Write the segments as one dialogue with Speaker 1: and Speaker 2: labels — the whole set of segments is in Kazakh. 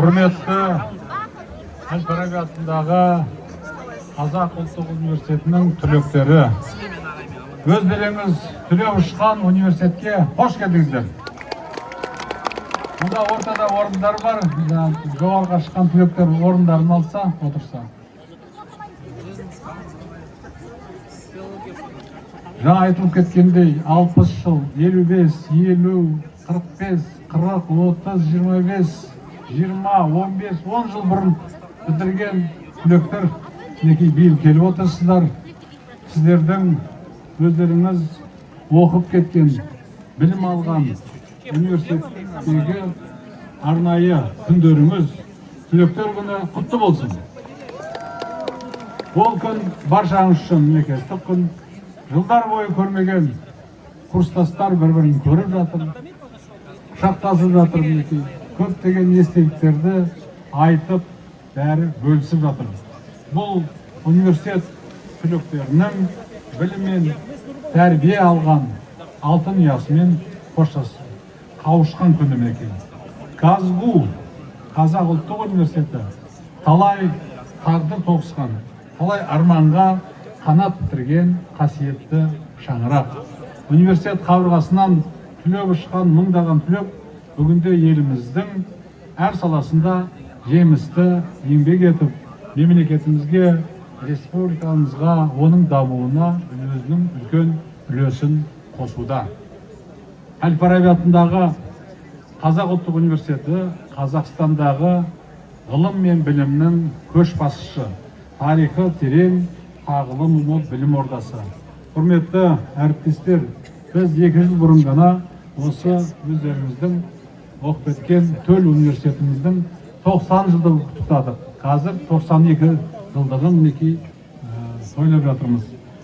Speaker 1: Құрметті Әл-Фараби атындағы Қазақ ұлттық университетінің түлектері, өздеріңіз түлеп ұшқан университетке қош келдіңіздер. Мұнда ортада орындар бар, жоғарыға шыққан түлектер орындарын алса, отырса. Жаңа айтылып кеткендей, 60 жыл, 55, 50, 45, 40, 30, 25, 20, 15, 10 жыл бұрын бітірген түлектер мінекей биыл келіп отырсыздар. Сіздердің өздеріңіз оқып кеткен, білім алған университеттегі арнайы күндеріңіз түлектер күні құтты болсын. Бұл күн баршаңыз үшін мемлекеттік күн. Жылдар бойы көрмеген курстастар бір-бірін көріп жатыр, құшақтасып жатыр мінекей. Көптеген естеліктерді айтып, бәрі бөлісіп жатыр. Бұл университет түлектерінің біліммен тәрбие алған алтын ұясымен қауышқан күні мінекей. Казгу, Қазақ ұлттық университеті, талай тағдыр тоғысқан, талай арманға қанат бітірген қасиетті шаңырақ. Университет қабырғасынан түлеп ұшқан мыңдаған түлек бүгінде еліміздің әр саласында жемісті еңбек етіп, мемлекетімізге, республикамызға, оның дамуына өзінің үлкен үлесін қосуда. Әл-Фараби атындағы Қазақ ұлттық университеті Қазақстандағы ғылым мен білімнің көшбасшысы, тарихы терең, тағылым мол білім ордасы. Құрметті әріптестер, біз 2 жыл бұрын ғана осы өздеріңіздің оқып кеткен төл университетіміздің 90 жылдығын құттықтадық. Қазір 92 жылдығын мінекей тойлап жатырмыз.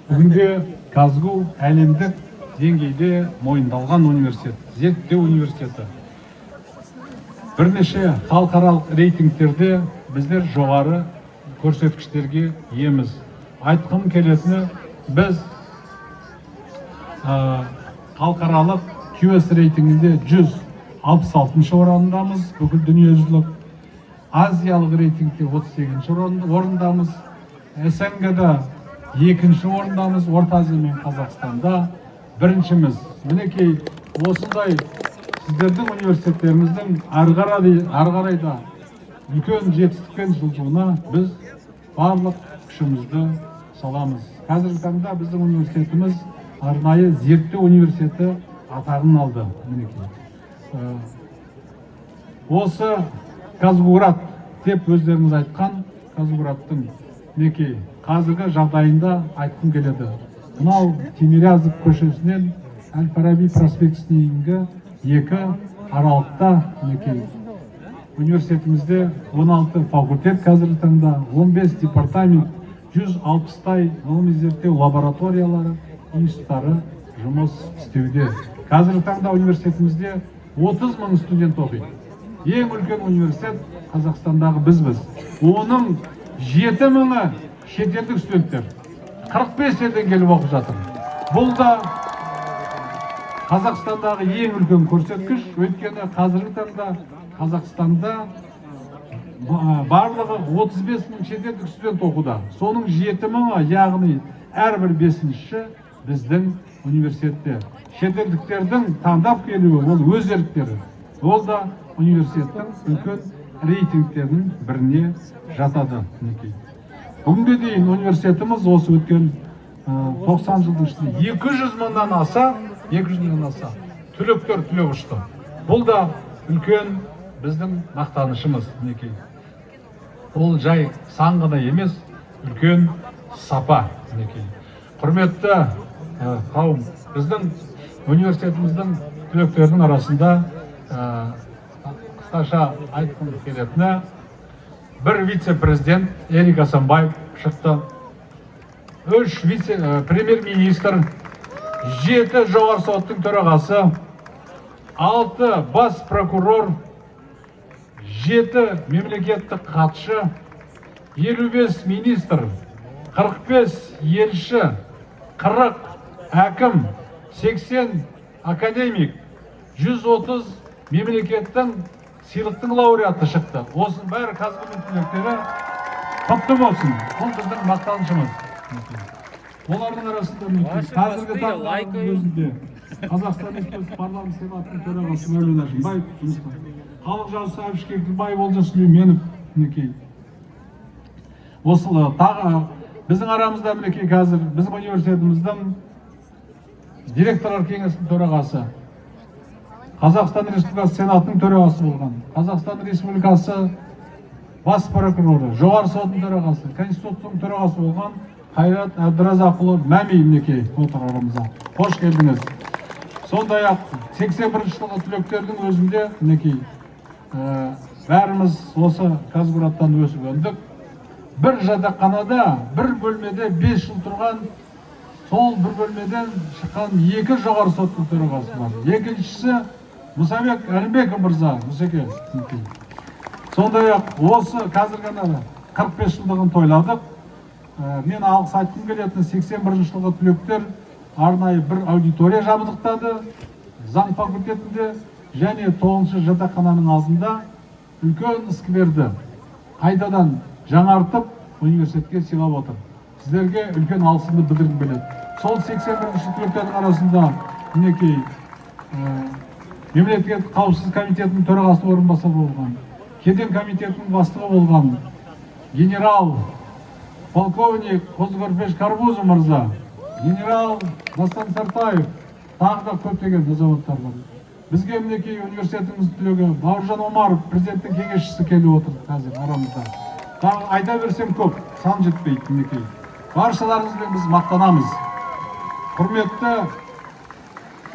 Speaker 1: Бүгінде Казгу әлемдік деңгейде мойындалған университет, зерттеу университеті. Бірнеше халықаралық рейтингтерде біздер жоғары көрсеткіштерге иеміз. Айтқым келетіні, біз халықаралық QS рейтингінде 166 орындамыз, бүкіл дүниежүзілік. Азиялық рейтингте 38 орындамыз, СНГ-да 2 орындамыз, Орта Азия мен Қазақстанда 1-шіміз. Мінекей осындай сіздердің университеттеріміздің ары қарай да үлкен жетістікпен жылжуына біз барлық күшімізді саламыз. Қазіргі таңда біздің университетіміз арнайы зерттеу университеті атағын алды. Осы Казгурат деп өздеріңіз айтқан Казгураттың мінекей қазіргі жағдайында айтқым келеді. Мынау Тимирязев көшесінен Әл-Фараби проспектісіне дейінгі 2 аралықта мінекей университетімізде 16 факультет қазіргі таңда, 15 департамент, 160-тай ғылыми зерттеу лабораториялары, институттары жұмыс істеуде. Қазіргі таңда университетімізде 30 мың студент оқиды. Ең үлкен университет Қазақстандағы бізбіз. Оның 7 мыңы шетелдік студенттер. 45 елден келіп оқып жатыр. Бұл да Қазақстандағы ең үлкен көрсеткіш. Өйткені қазіргі таңда Қазақстанда барлығы 35 мың шетелдік студент оқуда. Соның 7 мыңы, яғни әрбір 5-ші біздің университетте. Шетелдіктердің таңдап келуі, ол өз еріктері. Ол да университеттің үлкен рейтингтерінің біріне жатады. Бүгінге дейін университетіміз осы өткен 90 жылдың ішінде 200 мыңнан аса түлектер түлеп ұшты. Бұл да үлкен біздің мақтанышымыз. Ол жай сан ғана емес, үлкен сапа. Құрметті қауым, біздің университетіміздің түлектерінің арасында қысқаша айтқым келетіні, бір вице-президент Ерик Асанбаев шықты, 3 премьер-министр, 7 жоғары соттың төрағасы, 6 бас прокурор, 7 мемлекеттік хатшы, 55 министр, 45 елші, 40 әкім, 80 академик, 130 мемлекеттің сыйлықтың лауреаты шықты. Осының бәрі қазгу түлектері құтты болсын. Бұл біздің мақтанышымыз. Олардың арасында қазіргі таңның өзінде Қазақстан Республикасы парламент сенатының төрағасы Мәулен Әшімбаев, халық жазушы Әбіш Кекілбаев, Олжас Сүлейменов, мінекей. Осы тағы біздің арамызда мінекей қазір біздің университетіміздің директорлар кеңесінің төрағасы, Қазақстан Республикасы сенатының төрағасы болған, Қазақстан Республикасы бас прокуроры, жоғары сотының төрағасы, конституцияның төрағасы болған Қайрат Әбдіразақұлы Мәми мінекей отыр арамызда. Қош келдіңіз. Сондай-ақ 81 жылғы түлектердің өзінде мінекей бәріміз осы Казгураттан өсіп өндік. Бір жатақханада, бір бөлмеде 5 жыл тұрған, сол бір бөлмеден шыққан 2 жоғары соттың төрағасы бар. Екіншісі Мұсабек Әлімбеков мырза, Мұсеке. Сондай-ақ осы қазір ғана 45 жылдығын тойладық. Мен алғыс айтқым келетін 81 жылғы түлектер арнайы бір аудитория жабдықтады, заң факультетінде және 9-шы жатақхананың алдында үлкен скверді қайтадан жаңартып университетке сыйлап отыр. Сіздерге үлкен алғысымды білдіргім келеді. Сол 81 түлектердің арасында мінекей мемлекеттік қауіпсіздік комитетінің төрағасы орынбасары болған, кеден комитетінің бастығы болған генерал полковник Қозы-Көрпеш Карбузов мырза, генерал Дастан Сартаев, тағы да көптеген азаматтар бар. Бізге мінекей университетіміз түлегі Бауыржан Омаров, президенттің кеңесшісі келіп отыр қазір арамызда. Тағы айта берсем көп, сан жетпейді мінекей. Баршаларыңызбен біз мақтанамыз. Құрметті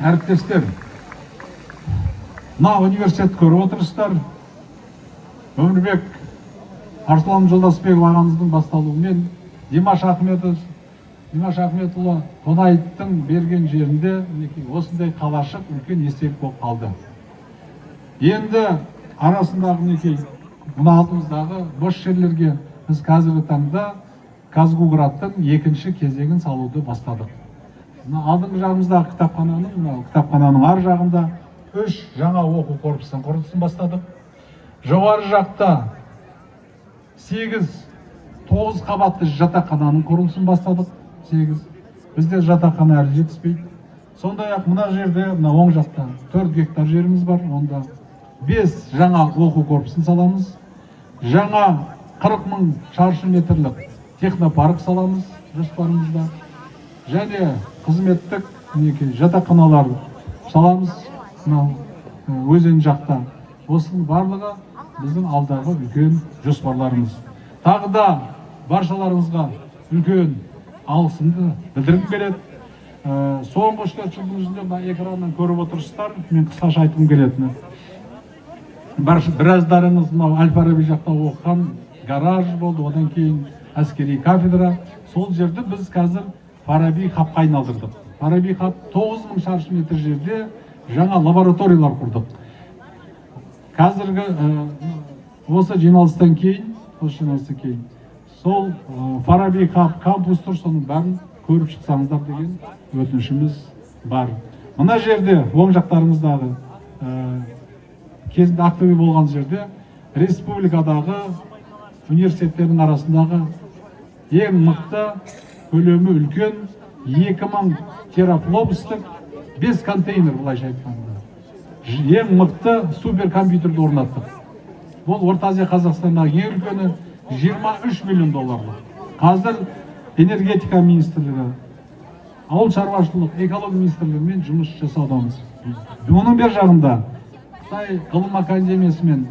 Speaker 1: әріптестер, мына университет көріп отырсыздар. Өмірбек Арслан Жолдасбеков ағамыздың басталуымен Димаш Ахметұлы Қонайдың берген жерінде осындай қалашық үлкен естелік болып қалды. Енді арасындағы мінекей мына алдымыздағы бос жерлерге біз қазіргі таңда Казгуградтың екінші кезегін салуды бастадық. Алдыңғы жағымыздағы кітапхананың ар жағында 3 жаңа оқу корпусының құрылысын бастадық. Жоғары жақта 8-9 қабатты жатақхананың құрылысын бастадық. 8. Бізде жатақхана әлі жетіспейді. Сондай-ақ мына жерде, мына оң жақта 4 гектар жеріміз бар. Онда 5 жаңа оқу корпусын саламыз. Жаңа 40 000 шаршы метрлік технопарк саламыз жоспарымызда. Және қызметтік жатақханалар саламыз. Өзен жақта. Осының барлығы біздің алдағы үлкен жоспарларымыз. Тағы да баршаларыңызға үлкен алғысымды білдіргім келеді. Соңғы 3-4 жылдың өзінде экраннан көріп отырсыздар, мен қысқаша айтқым келетіні. Біраздарыңыз Әл-Фараби жақта оқыған гараж болды, одан кейін әскери кафедра. Сол жерді біз қазір Фараби хабқа айналдырдық. Фараби хаб 9 000 шаршы метр жерде жаңа лабораториялар құрдық. Қазіргі осы жиналыстан кейін, сол Фараби хаб кампус тұр, соның бәрін көріп шықсаңыздар деген өтінішіміз бар. Мына жерде, оң жақтарыңыздағы кезінде Ақтөбе болған жерде, республикадағы университеттердің арасындағы ең мықты, көлемі үлкен 2000 терафлопстық 5 контейнер, былайша айтқанда. Ең мықты суперкомпьютерді орнаттық. Бұл Орта Азия Қазақстандағы ең үлкені $23 миллион. Қазір энергетика министрлігі, ауыл шаруашылық, экология министрлігімен жұмыс жасаудамыз. Оның бер жағында Қытай ғылым академиясымен